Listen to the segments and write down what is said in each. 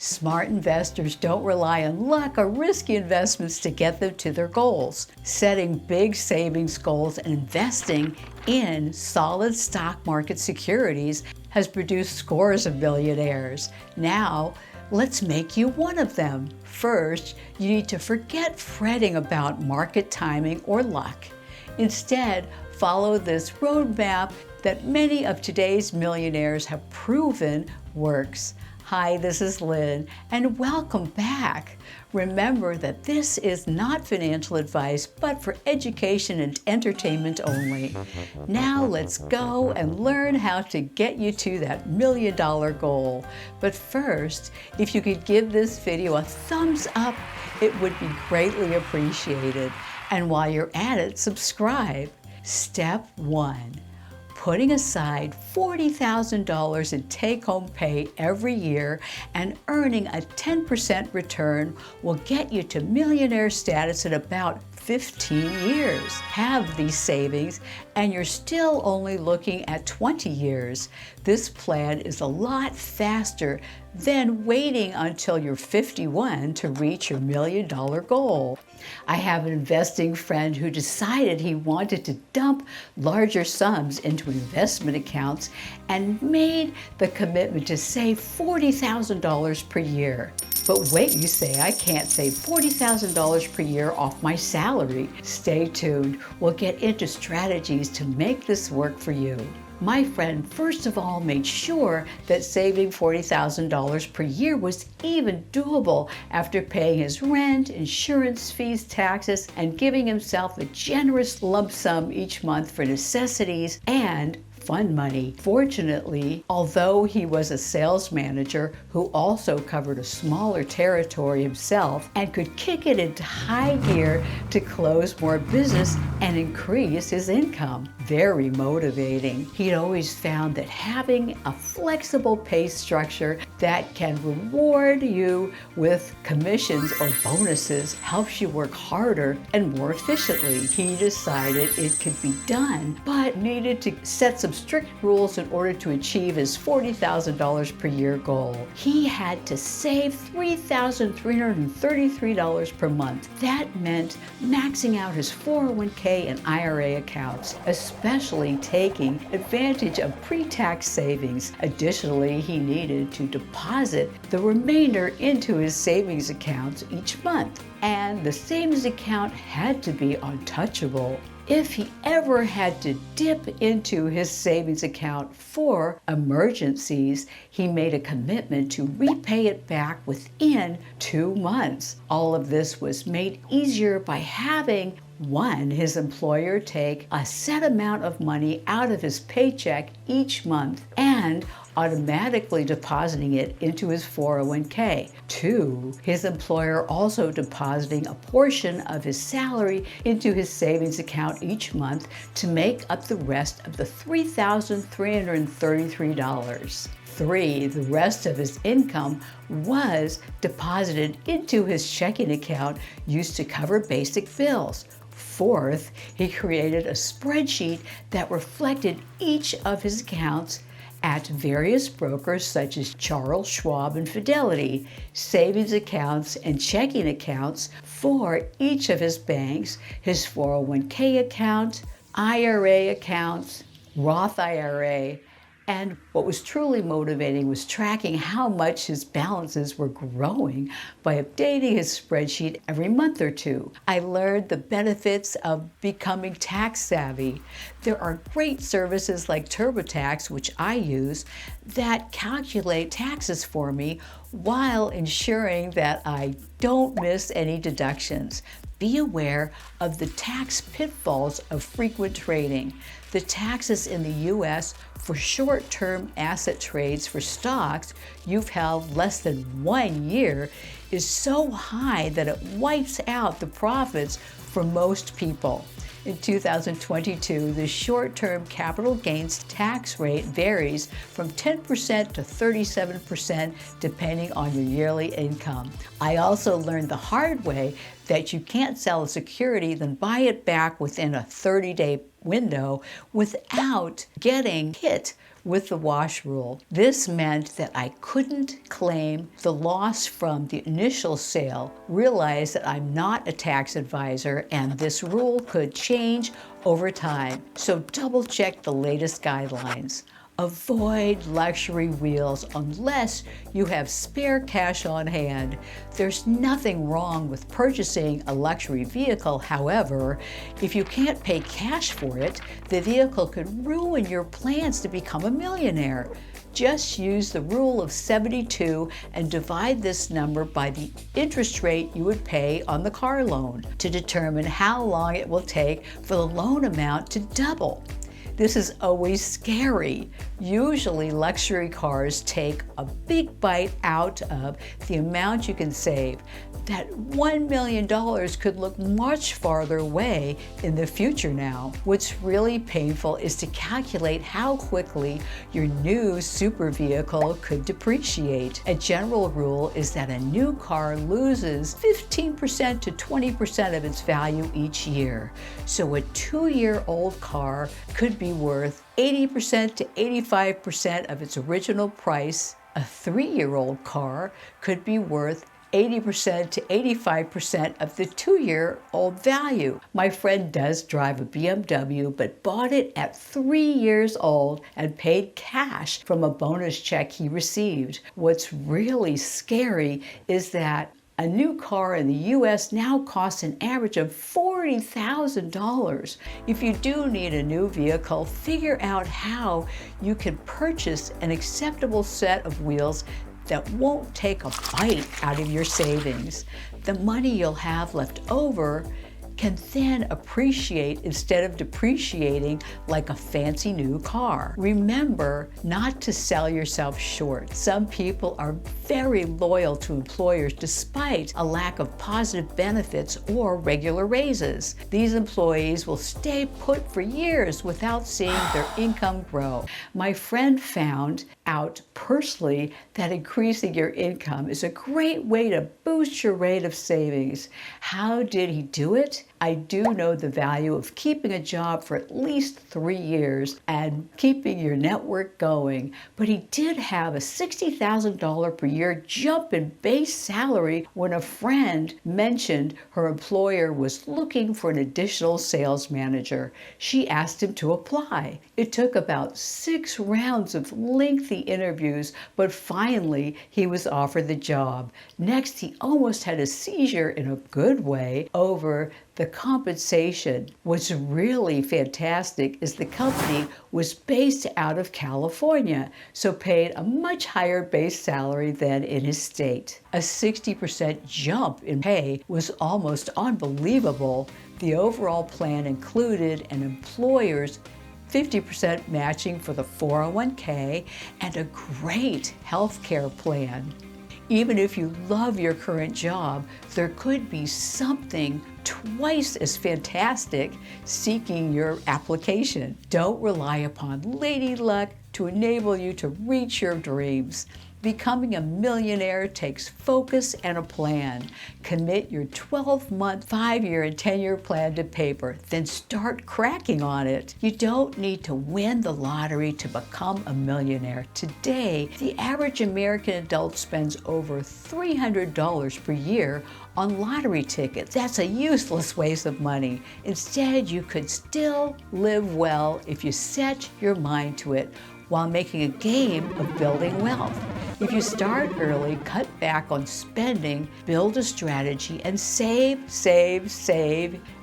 Smart investors don't rely on luck or risky investments to get them to their goals. Setting big savings goals and investing in solid stock market securities has produced scores of millionaires. Now, let's make you one of them. First, you need to forget fretting about market timing or luck. Instead, follow this roadmap that many of today's millionaires have proven works. Hi, this is Lynn, and welcome back. Remember that this is not financial advice, but for education and entertainment only. Now let's go and learn how to get you to that $1 million goal. But first, if you could give this video a thumbs up, it would be greatly appreciated. And while you're at it, subscribe. Step 1. Putting aside $40,000 in take-home pay every year and earning a 10% return will get you to millionaire status in about 15 years. Have these savings and you're still only looking at 20 years. This plan is a lot faster than waiting until you're 51 to reach your $1 million goal. I have an investing friend who decided he wanted to dump larger sums into investment accounts and made the commitment to save $40,000 per year. But wait, you say, I can't save $40,000 per year off my salary. Stay tuned. We'll get into strategies to make this work for you. My friend first of all made sure that saving $40,000 per year was even doable after paying his rent, insurance fees, taxes, and giving himself a generous lump sum each month for necessities and fun money. Fortunately, although he was a sales manager who also covered a smaller territory himself and could kick it into high gear to close more business and increase his income. Very motivating. He'd always found that having a flexible pay structure that can reward you with commissions or bonuses helps you work harder and more efficiently. He decided it could be done, but needed to set some strict rules in order to achieve his $40,000 per year goal. He had to save $3,333 per month. That meant maxing out his 401k and IRA accounts, especially taking advantage of pre-tax savings. Additionally, he needed to deposit the remainder into his savings accounts each month, and the savings account had to be untouchable. If he ever had to dip into his savings account for emergencies, he made a commitment to repay it back within 2 months. All of this was made easier by having his employer take a set amount of money out of his paycheck each month and automatically depositing it into his 401k. 2, his employer also depositing a portion of his salary into his savings account each month to make up the rest of the $3,333. 3, the rest of his income was deposited into his checking account used to cover basic bills. 4th, he created a spreadsheet that reflected each of his accounts at various brokers such as Charles Schwab and Fidelity, savings accounts and checking accounts for each of his banks, his 401k account, IRA accounts, Roth IRA, and what was truly motivating was tracking how much his balances were growing by updating his spreadsheet every month or two. I learned the benefits of becoming tax savvy. There are great services like TurboTax, which I use, that calculate taxes for me while ensuring that I don't miss any deductions. Be aware of the tax pitfalls of frequent trading. The taxes in the U.S. for short-term asset trades for stocks you've held less than 1 year is so high that it wipes out the profits for most people. In 2022, the short-term capital gains tax rate varies from 10% to 37% depending on your yearly income. I also learned the hard way that you can't sell a security then buy it back within a 30-day window without getting hit with the wash rule. This meant that I couldn't claim the loss from the initial sale, realize that I'm not a tax advisor, and this rule could change over time. So double check the latest guidelines. Avoid luxury wheels unless you have spare cash on hand. There's nothing wrong with purchasing a luxury vehicle. However, if you can't pay cash for it, the vehicle could ruin your plans to become a millionaire. Just use the rule of 72 and divide this number by the interest rate you would pay on the car loan to determine how long it will take for the loan amount to double. This is always scary. Usually luxury cars take a big bite out of the amount you can save. That $1 million could look much farther away in the future now. What's really painful is to calculate how quickly your new super vehicle could depreciate. A general rule is that a new car loses 15% to 20% of its value each year. So a 2-year-old car could be worth 80% to 85% of its original price. A 3-year-old car could be worth 80% to 85% of the 2-year-old value. My friend does drive a BMW, but bought it at 3 years old and paid cash from a bonus check he received. What's really scary is that a new car in the US now costs an average of $40,000. If you do need a new vehicle, figure out how you can purchase an acceptable set of wheels that won't take a bite out of your savings. The money you'll have left over can then appreciate instead of depreciating like a fancy new car. Remember not to sell yourself short. Some people are very loyal to employers despite a lack of positive benefits or regular raises. These employees will stay put for years without seeing their income grow. My friend found out personally that increasing your income is a great way to boost your rate of savings. How did he do it? I do know the value of keeping a job for at least 3 years and keeping your network going, but he did have a $60,000 per year jump in base salary when a friend mentioned her employer was looking for an additional sales manager. She asked him to apply. It took about 6 rounds of lengthy interviews, but finally he was offered the job. Next, he almost had a seizure in a good way over the compensation. What's really fantastic is the company was based out of California, so paid a much higher base salary than in his state. A 60% jump in pay was almost unbelievable. The overall plan included an employer's 50% matching for the 401k and a great health care plan. Even if you love your current job, there could be something twice as fantastic seeking your application. Don't rely upon lady luck to enable you to reach your dreams. Becoming a millionaire takes focus and a plan. Commit your 12-month, 5-year, and 10-year plan to paper, then start cracking on it. You don't need to win the lottery to become a millionaire. Today, the average American adult spends over $300 per year on lottery tickets. That's a useless waste of money. Instead, you could still live well if you set your mind to it while making a game of building wealth. If you start early, cut back on spending, build a strategy, and save,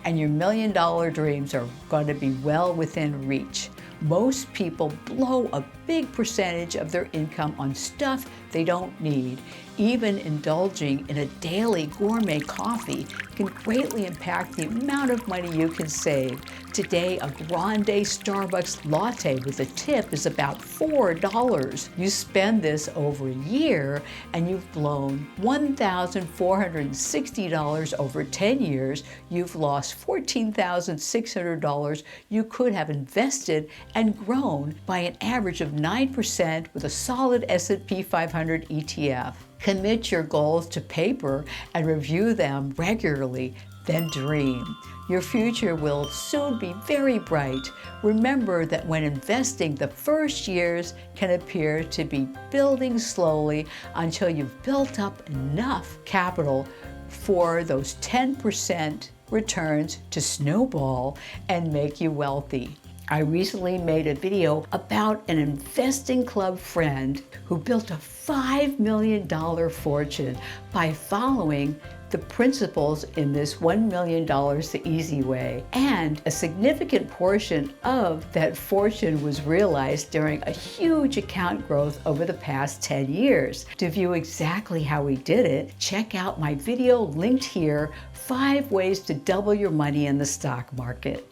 and your $1 million dreams are going to be well within reach. Most people blow a big percentage of their income on stuff they don't need. Even indulging in a daily gourmet coffee can greatly impact the amount of money you can save. Today, a grande Starbucks latte with a tip is about $4. You spend this over a year and you've blown $1,460 over 10 years. You've lost $14,600 you could have invested and grown by an average of 9% with a solid S&P 500 ETF. Commit your goals to paper and review them regularly. then dream. Your future will soon be very bright. Remember that when investing, the first years can appear to be building slowly until you've built up enough capital for those 10% returns to snowball and make you wealthy. I recently made a video about an investing club friend who built a $5 million fortune by following the principles in this $1 million the easy way. And a significant portion of that fortune was realized during a huge account growth over the past 10 years. To view exactly how we did it, check out my video linked here, 5 ways to double your money in the stock market.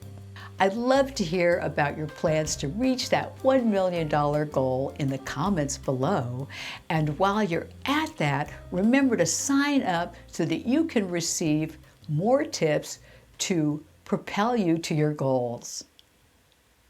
I'd love to hear about your plans to reach that $1 million goal in the comments below. And while you're at that, remember to sign up so that you can receive more tips to propel you to your goals.